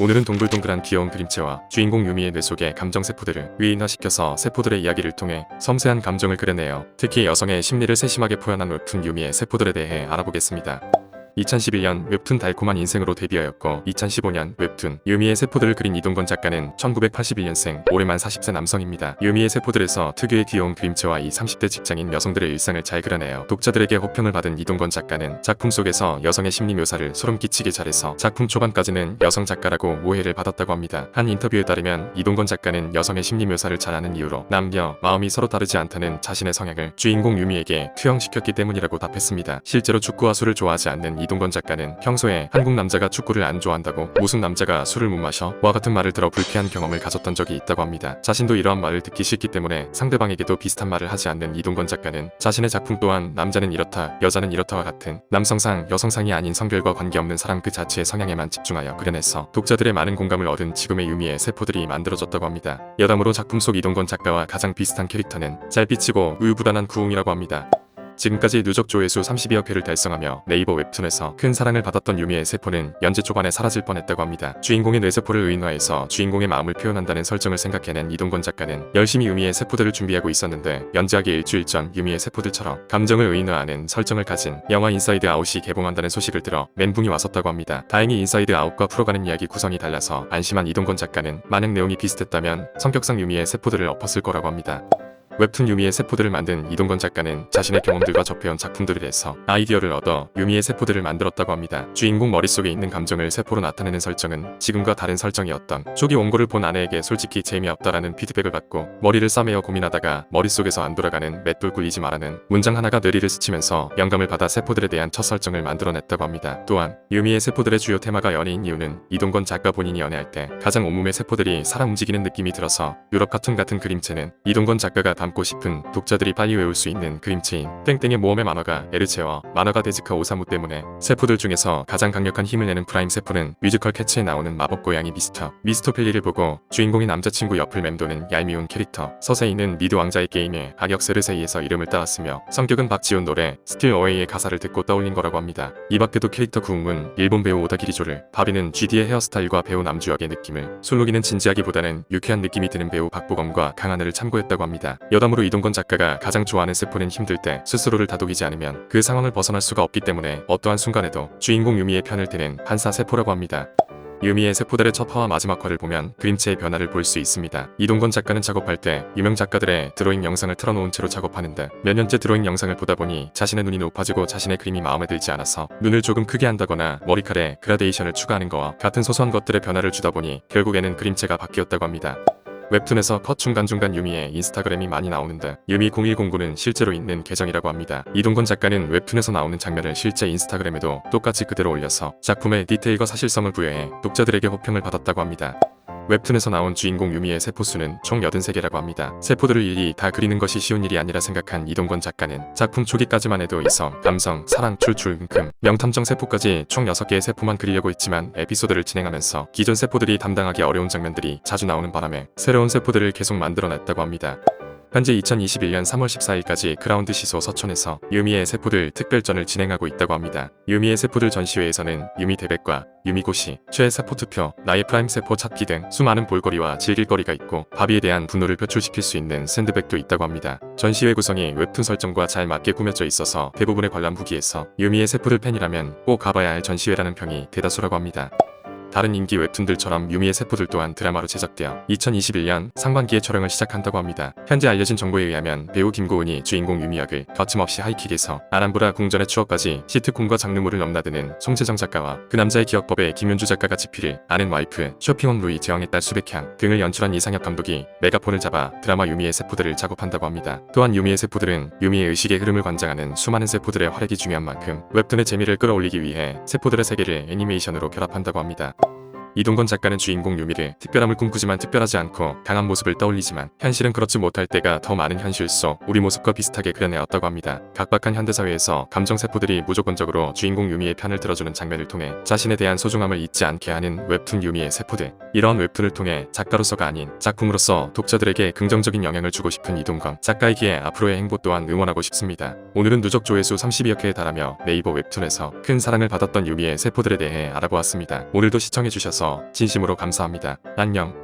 오늘은 동글동글한 귀여운 그림체와 주인공 유미의 뇌 속의 감정세포들을 위인화시켜서 세포들의 이야기를 통해 섬세한 감정을 그려내요. 특히 여성의 심리를 세심하게 표현한 웹툰 유미의 세포들에 대해 알아보겠습니다. 2011년 웹툰 달콤한 인생으로 데뷔하였고 2015년 웹툰 유미의 세포들을 그린 이동건 작가는 1981년생 올해만 40세 남성입니다. 유미의 세포들에서 특유의 귀여운 그림체와 이 30대 직장인 여성들의 일상을 잘 그려내요. 독자들에게 호평을 받은 이동건 작가는 작품 속에서 여성의 심리 묘사를 소름 끼치게 잘해서 작품 초반까지는 여성 작가라고 오해를 받았다고 합니다. 한 인터뷰에 따르면 이동건 작가는 여성의 심리 묘사를 잘하는 이유로 남녀 마음이 서로 다르지 않다는 자신의 성향을 주인공 유미에게 투영시켰기 때문이라고 답했습니다. 실제로 축구와 술을 좋아하지 않는 이동건 작가는 평소에 한국 남자가 축구를 안 좋아한다고 무슨 남자가 술을 못 마셔? 와 같은 말을 들어 불쾌한 경험을 가졌던 적이 있다고 합니다. 자신도 이러한 말을 듣기 싫기 때문에 상대방에게도 비슷한 말을 하지 않는 이동건 작가는 자신의 작품 또한 남자는 이렇다, 여자는 이렇다와 같은 남성상, 여성상이 아닌 성별과 관계없는 사람 그 자체의 성향에만 집중하여 그려내서 독자들의 많은 공감을 얻은 지금의 유미의 세포들이 만들어졌다고 합니다. 여담으로 작품 속 이동건 작가와 가장 비슷한 캐릭터는 잘 비치고 우유부단한 구웅이라고 합니다. 지금까지 누적 조회수 32억 회를 달성하며 네이버 웹툰에서 큰 사랑을 받았던 유미의 세포는 연재 초반에 사라질 뻔했다고 합니다. 주인공의 뇌세포를 의인화해서 주인공의 마음을 표현한다는 설정을 생각해낸 이동건 작가는 열심히 유미의 세포들을 준비하고 있었는데 연재하기 일주일 전 유미의 세포들처럼 감정을 의인화하는 설정을 가진 영화 인사이드 아웃이 개봉한다는 소식을 들어 멘붕이 왔었다고 합니다. 다행히 인사이드 아웃과 풀어가는 이야기 구성이 달라서 안심한 이동건 작가는 만약 내용이 비슷했다면 성격상 유미의 세포들을 엎었을 거라고 합니다. 웹툰 유미의 세포들을 만든 이동건 작가는 자신의 경험들과 접해온 작품들에서 아이디어를 얻어 유미의 세포들을 만들었다고 합니다. 주인공 머릿속에 있는 감정을 세포로 나타내는 설정은 지금과 다른 설정이었던 초기 원고를 본 아내에게 솔직히 재미없다라는 피드백을 받고 머리를 싸매어 고민하다가 머릿속에서 안 돌아가는 맷돌 굴리지 말라는 문장 하나가 뇌리를 스치면서 영감을 받아 세포들에 대한 첫 설정을 만들어냈다고 합니다. 또한 유미의 세포들의 주요 테마가 연애인 이유는 이동건 작가 본인이 연애할 때 가장 온몸의 세포들이 살아 움직이는 느낌이 들어서 유럽 카툰 같은 그림체는 이동건 작가가 담고 싶은 독자들이 빨리 외울 수 있는 그림체인 땡땡의 모험의 만화가 에르체와 만화가 데즈카 오사무 때문에 세포들 중에서 가장 강력한 힘을 내는 프라임 세포는 뮤지컬 캐츠에 나오는 마법 고양이 미스터 펠리를 보고 주인공이 남자친구 옆을 맴도는 얄미운 캐릭터 서세이는 미드 왕자의 게임에 악역 세르세이에서 이름을 따왔으며 성격은 박지훈 노래 스틸 어웨이의 가사를 듣고 떠올린 거라고 합니다. 이 밖에도 캐릭터 구웅은 일본 배우 오다기리조를, 바비는 GD의 헤어스타일과 배우 남주혁의 느낌을, 술록이는 진지하기보다는 유쾌한 느낌이 드는 배우 박보검과 강하늘을 참고했다고 합니다. 여담으로 이동건 작가가 가장 좋아하는 세포는 힘들 때 스스로를 다독이지 않으면 그 상황을 벗어날 수가 없기 때문에 어떠한 순간에도 주인공 유미의 편을 드는 판사 세포라고 합니다. 유미의 세포들의 첫 화와 마지막 화를 보면 그림체의 변화를 볼 수 있습니다. 이동건 작가는 작업할 때 유명 작가들의 드로잉 영상을 틀어놓은 채로 작업하는데 몇 년째 드로잉 영상을 보다 보니 자신의 눈이 높아지고 자신의 그림이 마음에 들지 않아서 눈을 조금 크게 한다거나 머리칼에 그라데이션을 추가하는 거와 같은 소소한 것들의 변화를 주다 보니 결국에는 그림체가 바뀌었다고 합니다. 웹툰에서 컷 중간중간 유미의 인스타그램이 많이 나오는데 유미 0109는 실제로 있는 계정이라고 합니다. 이동건 작가는 웹툰에서 나오는 장면을 실제 인스타그램에도 똑같이 그대로 올려서 작품의 디테일과 사실성을 부여해 독자들에게 호평을 받았다고 합니다. 웹툰에서 나온 주인공 유미의 세포수는 총 83개라고 합니다. 세포들을 일일이 다 그리는 것이 쉬운 일이 아니라 생각한 이동건 작가는 작품 초기까지만 해도 이성, 감성, 사랑, 출출, 금, 명탐정 세포까지 총 6개의 세포만 그리려고 했지만 에피소드를 진행하면서 기존 세포들이 담당하기 어려운 장면들이 자주 나오는 바람에 새로운 세포들을 계속 만들어냈다고 합니다. 현재 2021년 3월 14일까지 그라운드 시소 서촌에서 유미의 세포들 특별전을 진행하고 있다고 합니다. 유미의 세포들 전시회에서는 유미 대백과 유미고시, 최세포 투표, 나의 프라임 세포 찾기 등 수많은 볼거리와 즐길거리가 있고 바비에 대한 분노를 표출시킬 수 있는 샌드백도 있다고 합니다. 전시회 구성이 웹툰 설정과 잘 맞게 꾸며져 있어서 대부분의 관람 후기에서 유미의 세포들 팬이라면 꼭 가봐야 할 전시회라는 평이 대다수라고 합니다. 다른 인기 웹툰들처럼 유미의 세포들 또한 드라마로 제작되어 2021년 상반기에 촬영을 시작한다고 합니다. 현재 알려진 정보에 의하면 배우 김고은이 주인공 유미 역을 거침없이 하이킥에서 아람브라 궁전의 추억까지 시트콤과 장르물을 넘나드는 송재정 작가와 그 남자의 기억법의 김윤주 작가가 지필을 아는 와이프 쇼핑온 루이 재왕의 딸 수백향 등을 연출한 이상혁 감독이 메가폰을 잡아 드라마 유미의 세포들을 작업한다고 합니다. 또한 유미의 세포들은 유미의 의식의 흐름을 관장하는 수많은 세포들의 활약이 중요한 만큼 웹툰의 재미를 끌어올리기 위해 세포들의 세계를 애니메이션으로 결합한다고 합니다. 이동건 작가는 주인공 유미를 특별함을 꿈꾸지만 특별하지 않고 강한 모습을 떠올리지만 현실은 그렇지 못할 때가 더 많은 현실 속 우리 모습과 비슷하게 그려내었다고 합니다. 각박한 현대사회에서 감정세포들이 무조건적으로 주인공 유미의 편을 들어주는 장면을 통해 자신에 대한 소중함을 잊지 않게 하는 웹툰 유미의 세포들. 이러한 웹툰을 통해 작가로서가 아닌 작품으로서 독자들에게 긍정적인 영향을 주고 싶은 이동건 작가이기에 앞으로의 행보 또한 응원하고 싶습니다. 오늘은 누적 조회수 32억 회에 달하며 네이버 웹툰에서 큰 사랑을 받았던 유미의 세포들에 대해 알아보았습니다. 오늘도 시청해주셔서 봐주셔서 진심으로 감사합니다. 안녕.